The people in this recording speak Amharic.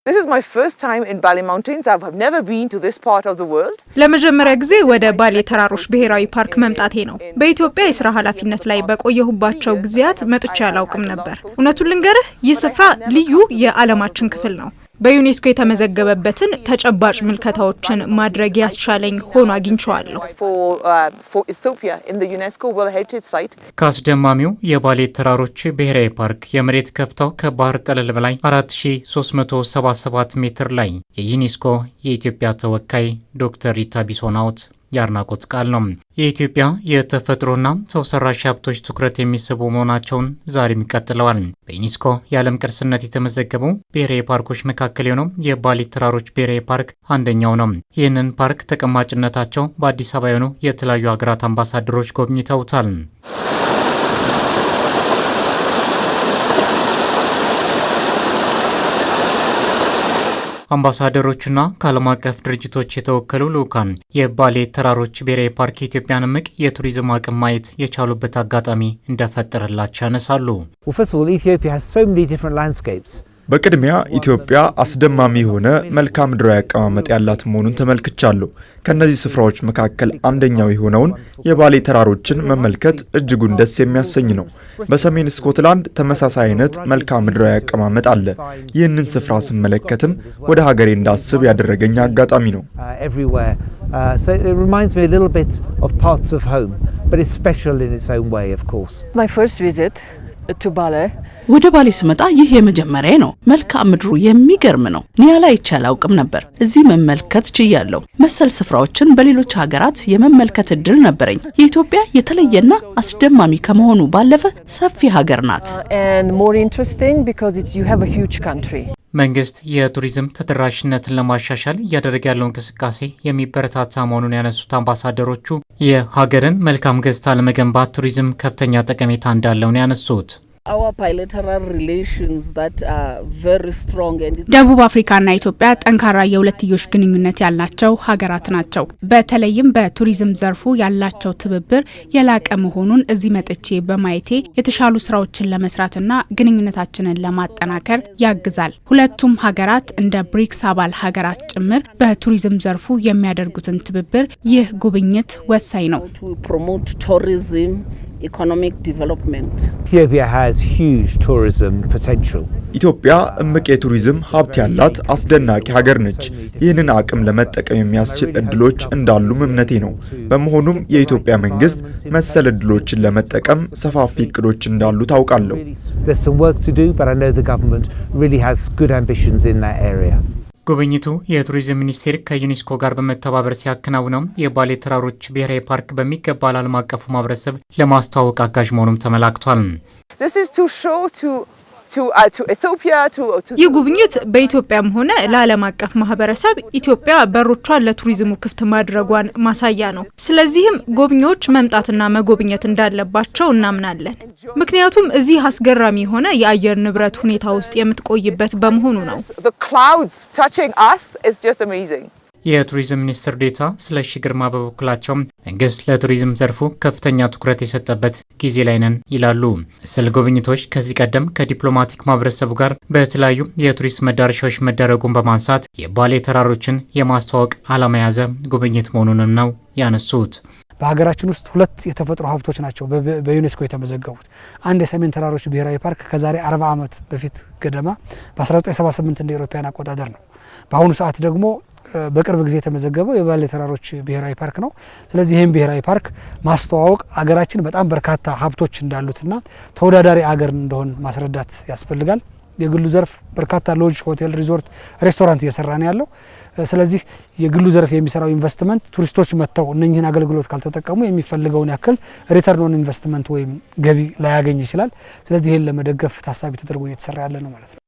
This is my first time in Bali Mountains. I've never been to this part of the world. ለመጀመሪያ ጊዜ ወደ ባሌ ተራሮች ብሔራዊ ፓርክ መምጣቴ ነው። በኢትዮጵያ የሥራ ኃላፊነት ላይ በቆየሁባቸው ጊዜያት መጥቼ አላውቅም ነበር። እውነቱን ልንገርህ ይህ ስፍራ ልዩ የዓለማችን ክፍል ነው። በዩኔስኮ የተመዘገበበትን ተጨባጭ ምልከታዎችን ማድረግ ያስቻለኝ ሆኖ አግኝቼዋለሁ። ከአስደማሚው የባሌ ተራሮች ብሔራዊ ፓርክ የመሬት ከፍታው ከባህር ጠለል በላይ 4377 ሜትር ላይ የዩኔስኮ የኢትዮጵያ ተወካይ ዶክተር ሪታ ቢሶናውት ያርናቆት ቃል ነው። የኢትዮጵያ የተፈጥሮና ሰው ሰራሽ ሀብቶች ትኩረት የሚስቡ መሆናቸውን ዛሬም ይቀጥለዋል። በዩኔስኮ የዓለም ቅርስነት የተመዘገቡ ብሔራዊ ፓርኮች መካከል የሆነው የባሌ ተራሮች ብሔራዊ ፓርክ አንደኛው ነው። ይህንን ፓርክ ተቀማጭነታቸው በአዲስ አበባ የሆኑ የተለያዩ ሀገራት አምባሳደሮች ጎብኝተውታል። አምባሳደሮችና ከዓለም አቀፍ ድርጅቶች የተወከሉ ልዑካን የባሌ ተራሮች ብሔራዊ ፓርክ የኢትዮጵያን እምቅ የቱሪዝም አቅም ማየት የቻሉበት አጋጣሚ እንደፈጠረላቸው ያነሳሉ። በቅድሚያ ኢትዮጵያ አስደማሚ የሆነ መልክዓ ምድራዊ አቀማመጥ ያላት መሆኑን ተመልክቻለሁ። ከነዚህ ስፍራዎች መካከል አንደኛው የሆነውን የባሌ ተራሮችን መመልከት እጅጉን ደስ የሚያሰኝ ነው። በሰሜን ስኮትላንድ ተመሳሳይ አይነት መልክዓ ምድራዊ አቀማመጥ አለ። ይህንን ስፍራ ስመለከትም ወደ ሀገሬ እንዳስብ ያደረገኝ አጋጣሚ ነው። ወደ ባሌ ስመጣ ይህ የመጀመሪያ ነው። መልክዓ ምድሩ የሚገርም ነው። ኒያላ ይቻል አውቅም ነበር። እዚህ መመልከት ችያለሁ። መሰል ስፍራዎችን በሌሎች ሀገራት የመመልከት እድል ነበረኝ። የኢትዮጵያ የተለየና አስደማሚ ከመሆኑ ባለፈ ሰፊ ሀገር ናት። መንግስት የቱሪዝም ተደራሽነትን ለማሻሻል እያደረገ ያለው እንቅስቃሴ የሚበረታታ መሆኑን ያነሱት አምባሳደሮቹ የሀገርን መልካም ገጽታ ለመገንባት ቱሪዝም ከፍተኛ ጠቀሜታ እንዳለው ነው ያነሱት። ደቡብ አፍሪካና ኢትዮጵያ ጠንካራ የሁለትዮሽ ግንኙነት ያላቸው ሀገራት ናቸው። በተለይም በቱሪዝም ዘርፉ ያላቸው ትብብር የላቀ መሆኑን እዚህ መጥቼ በማየቴ የተሻሉ ስራዎችን ለመስራትና ግንኙነታችንን ለማጠናከር ያግዛል። ሁለቱም ሀገራት እንደ ብሪክስ አባል ሀገራት ጭምር በቱሪዝም ዘርፉ የሚያደርጉትን ትብብር ይህ ጉብኝት ወሳኝ ነው። Economic development. Ethiopia has huge tourism potential. ኢትዮጵያ እምቅ የቱሪዝም ሀብት ያላት አስደናቂ ሀገር ነች። ይህንን አቅም ለመጠቀም የሚያስችል እድሎች እንዳሉም እምነቴ ነው። በመሆኑም የኢትዮጵያ መንግስት መሰል እድሎችን ለመጠቀም ሰፋፊ እቅዶች እንዳሉ ታውቃለሁ። There's some work to do, but I know the government really has good ambitions in that area. ጉብኝቱ የቱሪዝም ሚኒስቴር ከዩኔስኮ ጋር በመተባበር ሲያከናውነው የባሌ ተራሮች ብሔራዊ ፓርክ በሚገባ ለዓለም አቀፉ ማህበረሰብ ለማስተዋወቅ አጋዥ መሆኑም ተመላክቷል። ይህ ጉብኝት በኢትዮጵያም ሆነ ለዓለም አቀፍ ማህበረሰብ ኢትዮጵያ በሮቿን ለቱሪዝሙ ክፍት ማድረጓን ማሳያ ነው። ስለዚህም ጎብኚዎች መምጣትና መጎብኘት እንዳለባቸው እናምናለን። ምክንያቱም እዚህ አስገራሚ የሆነ የአየር ንብረት ሁኔታ ውስጥ የምትቆይበት በመሆኑ ነው። የቱሪዝም ሚኒስትር ዴኤታ ስለሺ ግርማ በበኩላቸው መንግስት ለቱሪዝም ዘርፉ ከፍተኛ ትኩረት የሰጠበት ጊዜ ላይ ነን ይላሉ። መሰል ጉብኝቶች ከዚህ ቀደም ከዲፕሎማቲክ ማህበረሰቡ ጋር በተለያዩ የቱሪስት መዳረሻዎች መደረጉን በማንሳት የባሌ ተራሮችን የማስተዋወቅ ዓላማ የያዘ ጉብኝት መሆኑንም ነው ያነሱት። በሀገራችን ውስጥ ሁለት የተፈጥሮ ሀብቶች ናቸው በዩኔስኮ የተመዘገቡት። አንድ የሰሜን ተራሮች ብሔራዊ ፓርክ ከዛሬ 40 ዓመት በፊት ገደማ በ1978 እንደ አውሮፓውያን አቆጣጠር ነው። በአሁኑ ሰዓት ደግሞ በቅርብ ጊዜ የተመዘገበው የባሌ ተራሮች ብሔራዊ ፓርክ ነው። ስለዚህ ይህም ብሔራዊ ፓርክ ማስተዋወቅ አገራችን በጣም በርካታ ሀብቶች እንዳሉትና ተወዳዳሪ አገር እንደሆን ማስረዳት ያስፈልጋል። የግሉ ዘርፍ በርካታ ሎጅ፣ ሆቴል፣ ሪዞርት፣ ሬስቶራንት እየሰራ ነው ያለው። ስለዚህ የግሉ ዘርፍ የሚሰራው ኢንቨስትመንት ቱሪስቶች መጥተው እነኚህን አገልግሎት ካልተጠቀሙ የሚፈልገውን ያክል ሪተርን ኦን ኢንቨስትመንት ወይም ገቢ ላያገኝ ይችላል። ስለዚህ ይህን ለመደገፍ ታሳቢ ተደርጎ እየተሰራ ያለ ነው ማለት ነው።